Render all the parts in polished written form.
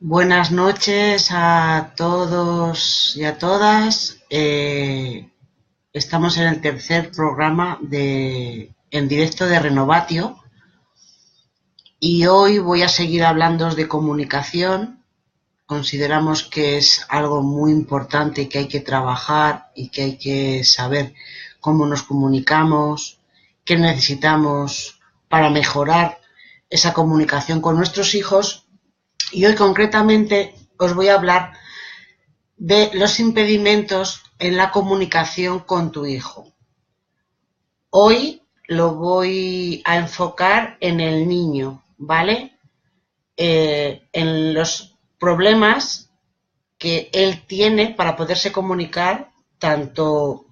Buenas noches a todos y a todas. Estamos en el tercer programa en directo de Renovatio y hoy voy a seguir hablando de comunicación. Consideramos que es algo muy importante que hay que trabajar y que hay que saber cómo nos comunicamos, qué necesitamos para mejorar esa comunicación con nuestros hijos. Y hoy concretamente os voy a hablar de los impedimentos en la comunicación con tu hijo. Hoy lo voy a enfocar en el niño, ¿vale? En los problemas que él tiene para poderse comunicar tanto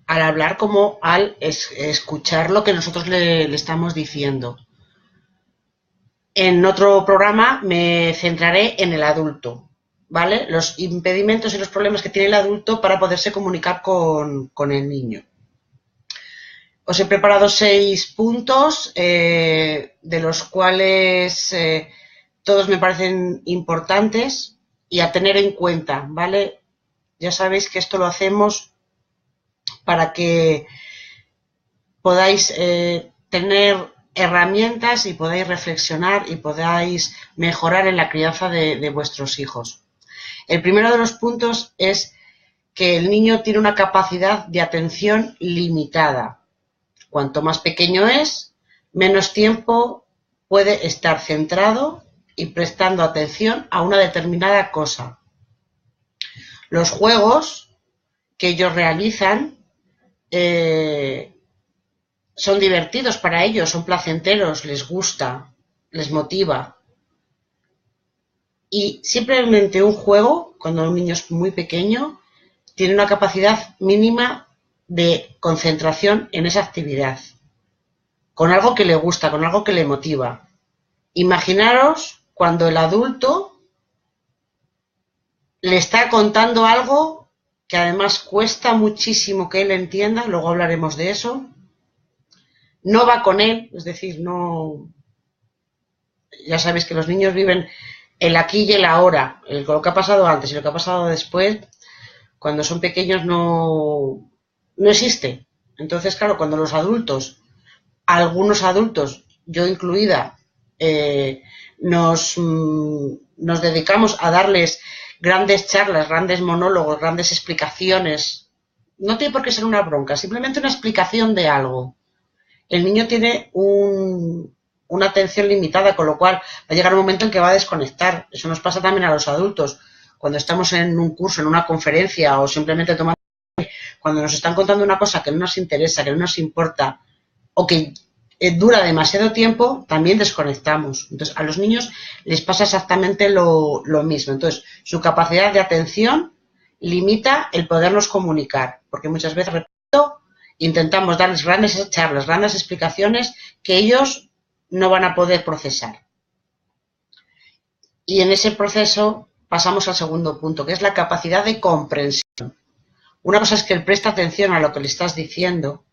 al hablar como al escuchar lo que nosotros le estamos diciendo. En otro programa me centraré en el adulto, ¿vale? Los impedimentos y los problemas que tiene el adulto para poderse comunicar con el niño. Os he preparado 6 puntos, de los cuales todos me parecen importantes y a tener en cuenta, ¿vale? Ya sabéis que esto lo hacemos para que podáis tener herramientas y podáis reflexionar y podáis mejorar en la crianza de vuestros hijos. El primero de los puntos es que el niño tiene una capacidad de atención limitada. Cuanto más pequeño es, menos tiempo puede estar centrado y prestando atención a una determinada cosa. Los juegos que ellos realizan son divertidos para ellos, son placenteros, les gusta, les motiva. Y simplemente un juego, cuando un niño es muy pequeño, tiene una capacidad mínima de concentración en esa actividad, con algo que le gusta, con algo que le motiva. Imaginaros cuando el adulto le está contando algo que además cuesta muchísimo que él entienda, luego hablaremos de eso, no va con él, es decir, no... Ya sabéis que los niños viven el aquí y el ahora, lo que ha pasado antes y lo que ha pasado después, cuando son pequeños no existe. Entonces, claro, cuando los adultos, algunos adultos, yo incluida, nos dedicamos a darles grandes charlas, grandes monólogos, grandes explicaciones, no tiene por qué ser una bronca, simplemente una explicación de algo. El niño tiene una atención limitada, con lo cual va a llegar un momento en que va a desconectar. Eso nos pasa también a los adultos. Cuando estamos en un curso, en una conferencia o simplemente tomando, cuando nos están contando una cosa que no nos interesa, que no nos importa o que dura demasiado tiempo, también desconectamos. Entonces, a los niños les pasa exactamente lo mismo. Entonces, su capacidad de atención limita el podernos comunicar, porque muchas veces, repito, intentamos darles grandes charlas, grandes explicaciones que ellos no van a poder procesar. Y en ese proceso pasamos al segundo punto, que es la capacidad de comprensión. Una cosa es que él preste atención a lo que le estás diciendo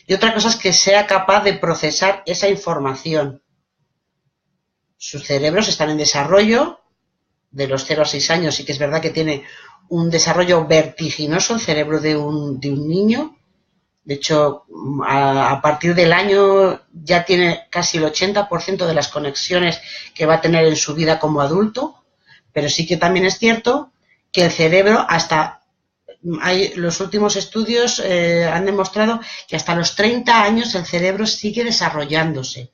y otra cosa es que sea capaz de procesar esa información. Sus cerebros están en desarrollo, de los 0 a 6 años, sí que es verdad que tiene un desarrollo vertiginoso el cerebro de un niño. De hecho, a partir del año ya tiene casi el 80% de las conexiones que va a tener en su vida como adulto, pero sí que también es cierto que el cerebro los últimos estudios han demostrado que hasta los 30 años el cerebro sigue desarrollándose,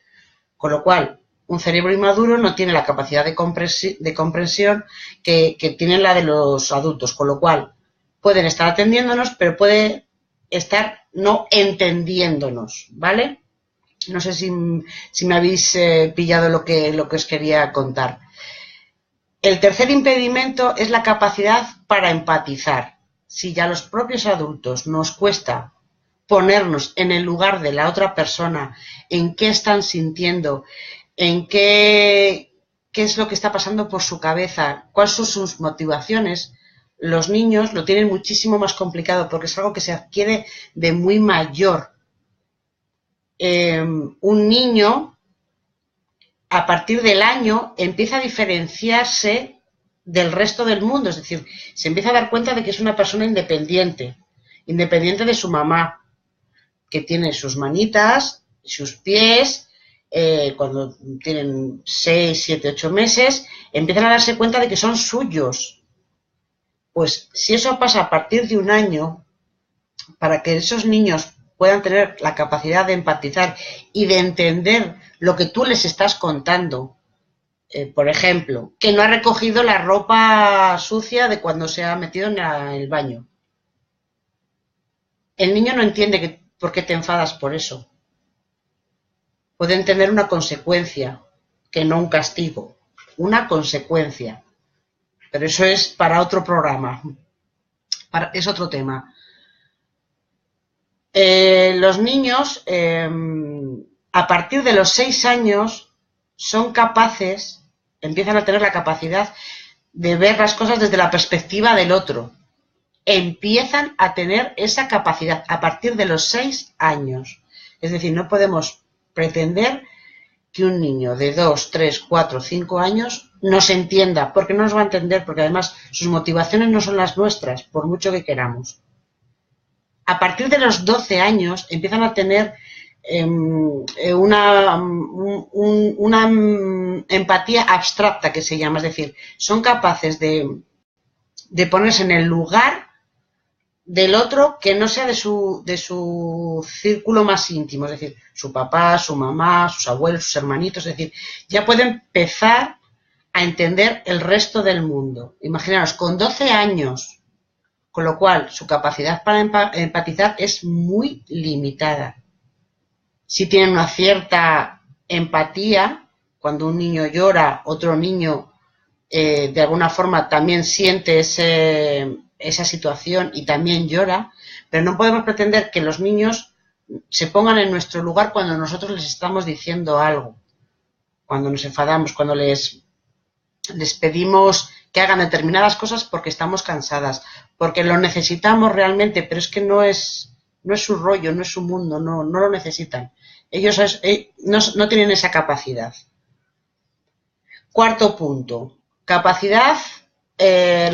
con lo cual un cerebro inmaduro no tiene la capacidad de comprensión que tiene la de los adultos, con lo cual pueden estar atendiéndonos, pero puede estar no entendiéndonos, ¿vale? No sé si me habéis pillado lo que os quería contar. El tercer impedimento es la capacidad para empatizar. Si ya a los propios adultos nos cuesta ponernos en el lugar de la otra persona, en qué están sintiendo, en qué es lo que está pasando por su cabeza, cuáles son sus motivaciones, los niños lo tienen muchísimo más complicado porque es algo que se adquiere de muy mayor. Un niño a partir del año empieza a diferenciarse del resto del mundo, es decir, se empieza a dar cuenta de que es una persona independiente, independiente de su mamá, que tiene sus manitas, sus pies, cuando tienen 6, 7, 8 meses, empiezan a darse cuenta de que son suyos. Pues si eso pasa a partir de un año, para que esos niños puedan tener la capacidad de empatizar y de entender lo que tú les estás contando, por ejemplo, que no ha recogido la ropa sucia de cuando se ha metido en el baño. El niño no entiende por qué te enfadas por eso. Puede entender una consecuencia, que no un castigo. Una consecuencia. Pero eso es para otro programa. Es otro tema. Los niños, a partir de los 6 años, son capaces, empiezan a tener la capacidad de ver las cosas desde la perspectiva del otro. Empiezan a tener esa capacidad a partir de los 6 años. Es decir, no podemos pretender que un niño de 2, 3, 4, 5 años nos entienda, porque no nos va a entender, porque además sus motivaciones no son las nuestras, por mucho que queramos. A partir de los 12 años empiezan a tener una empatía abstracta, que se llama, es decir, son capaces de ponerse en el lugar del otro que no sea de su círculo más íntimo, es decir, su papá, su mamá, sus abuelos, sus hermanitos, es decir, ya puede empezar a entender el resto del mundo. Imaginaos, con 12 años, con lo cual su capacidad para empatizar es muy limitada. Si tienen una cierta empatía, cuando un niño llora, otro niño de alguna forma también siente esa situación y también llora, pero no podemos pretender que los niños se pongan en nuestro lugar cuando nosotros les estamos diciendo algo, cuando nos enfadamos, cuando les pedimos que hagan determinadas cosas porque estamos cansadas, porque lo necesitamos realmente, pero es que no es su rollo, no es su mundo, no lo necesitan. Ellos no tienen esa capacidad. Cuarto punto, la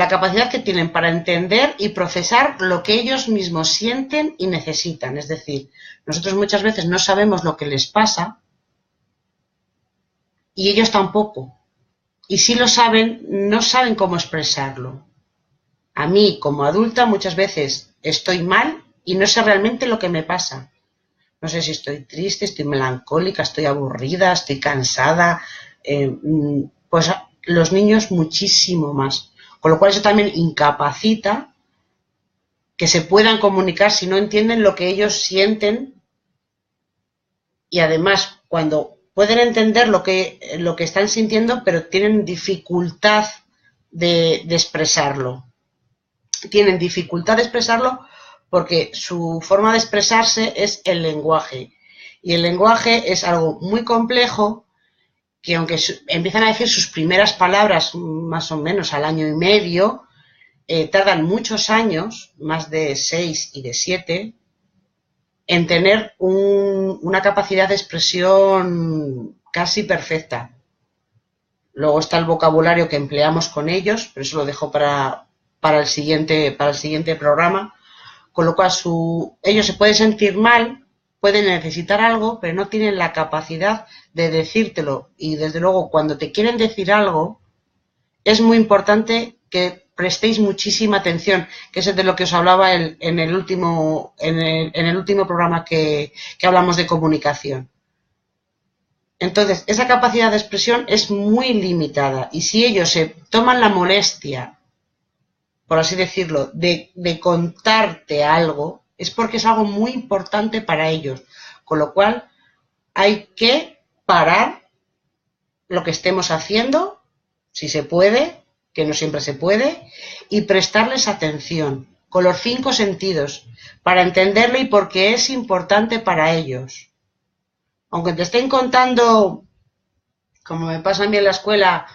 capacidad que tienen para entender y procesar lo que ellos mismos sienten y necesitan. Es decir, nosotros muchas veces no sabemos lo que les pasa y ellos tampoco. Y si lo saben, no saben cómo expresarlo. A mí, como adulta, muchas veces estoy mal y no sé realmente lo que me pasa. No sé si estoy triste, estoy melancólica, estoy aburrida, estoy cansada. Pues los niños muchísimo más. Con lo cual eso también incapacita que se puedan comunicar si no entienden lo que ellos sienten. Y además, cuando pueden entender lo que están sintiendo, pero tienen dificultad de expresarlo. Tienen dificultad de expresarlo porque su forma de expresarse es el lenguaje. Y el lenguaje es algo muy complejo que, aunque empiezan a decir sus primeras palabras más o menos al año y medio, tardan muchos años, más de 6 y de 7, en tener una capacidad de expresión casi perfecta. Luego está el vocabulario que empleamos con ellos, pero eso lo dejo para el siguiente programa. Con lo cual ellos se pueden sentir mal, pueden necesitar algo, pero no tienen la capacidad de decírtelo. Y desde luego, cuando te quieren decir algo, es muy importante que prestéis muchísima atención, que es de lo que os hablaba en el último programa que hablamos de comunicación. Entonces, esa capacidad de expresión es muy limitada, y si ellos se toman la molestia, por así decirlo, de contarte algo, es porque es algo muy importante para ellos. Con lo cual, hay que parar lo que estemos haciendo, si se puede, que no siempre se puede, y prestarles atención, con los 5 sentidos, para entenderlo y porque es importante para ellos. Aunque te estén contando, como me pasa a mí en la escuela,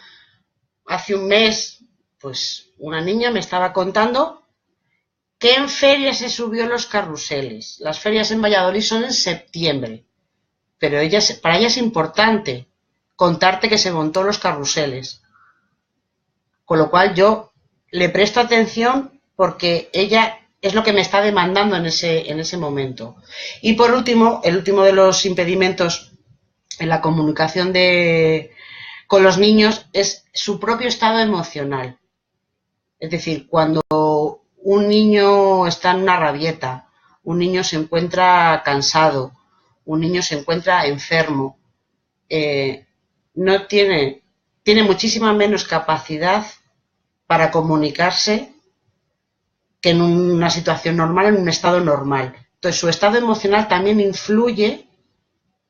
hace un mes, pues una niña me estaba contando que en feria se subió los carruseles. Las ferias en Valladolid son en septiembre, pero para ella es importante contarte que se montó los carruseles. Con lo cual yo le presto atención porque ella es lo que me está demandando en ese momento. Y por último, el último de los impedimentos en la comunicación con los niños es su propio estado emocional. Es decir, cuando un niño está en una rabieta, un niño se encuentra cansado, un niño se encuentra enfermo, no tiene muchísima menos capacidad para comunicarse que en una situación normal, en un estado normal. Entonces, su estado emocional también influye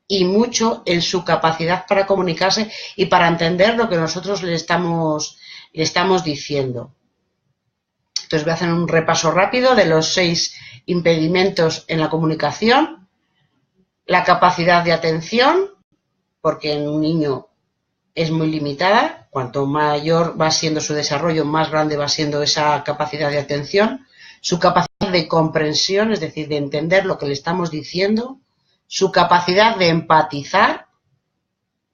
y mucho en su capacidad para comunicarse y para entender lo que nosotros le estamos diciendo. Entonces voy a hacer un repaso rápido de los 6 impedimentos en la comunicación. La capacidad de atención, porque en un niño es muy limitada. Cuanto mayor va siendo su desarrollo, más grande va siendo esa capacidad de atención. Su capacidad de comprensión, es decir, de entender lo que le estamos diciendo. Su capacidad de empatizar,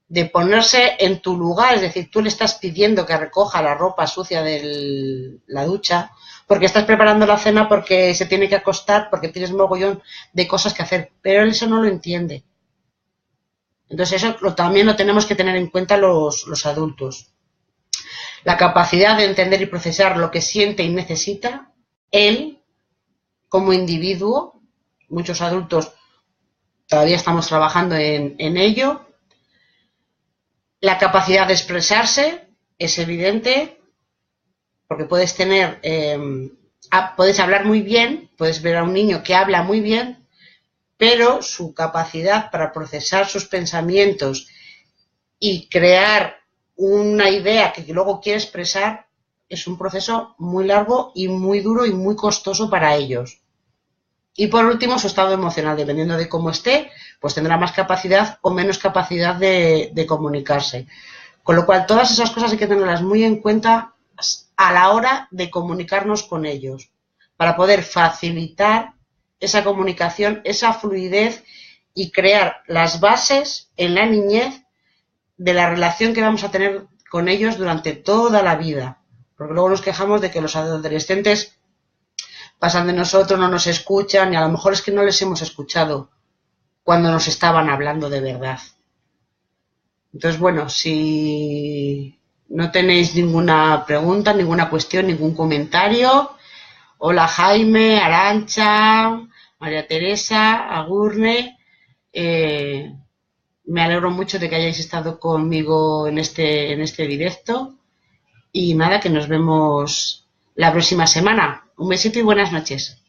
de ponerse en tu lugar, es decir, tú le estás pidiendo que recoja la ropa sucia de la ducha, porque estás preparando la cena, porque se tiene que acostar, porque tienes un mogollón de cosas que hacer, pero él eso no lo entiende. Entonces eso también lo tenemos que tener en cuenta los adultos. La capacidad de entender y procesar lo que siente y necesita él como individuo. Muchos adultos todavía estamos trabajando en ello. La capacidad de expresarse es evidente, porque puedes puedes hablar muy bien, puedes ver a un niño que habla muy bien, pero su capacidad para procesar sus pensamientos y crear una idea que luego quiere expresar es un proceso muy largo y muy duro y muy costoso para ellos. Y por último, su estado emocional, dependiendo de cómo esté, pues tendrá más capacidad o menos capacidad de comunicarse. Con lo cual, todas esas cosas hay que tenerlas muy en cuenta a la hora de comunicarnos con ellos, para poder facilitar esa comunicación, esa fluidez y crear las bases en la niñez de la relación que vamos a tener con ellos durante toda la vida. Porque luego nos quejamos de que los adolescentes pasan de nosotros, no nos escuchan, y a lo mejor es que no les hemos escuchado cuando nos estaban hablando de verdad. Entonces, bueno, si no tenéis ninguna pregunta, ninguna cuestión, ningún comentario. Hola Jaime, Arantxa, María Teresa, Agurne. Me alegro mucho de que hayáis estado conmigo en este directo. Y nada, que nos vemos la próxima semana. Un besito y buenas noches.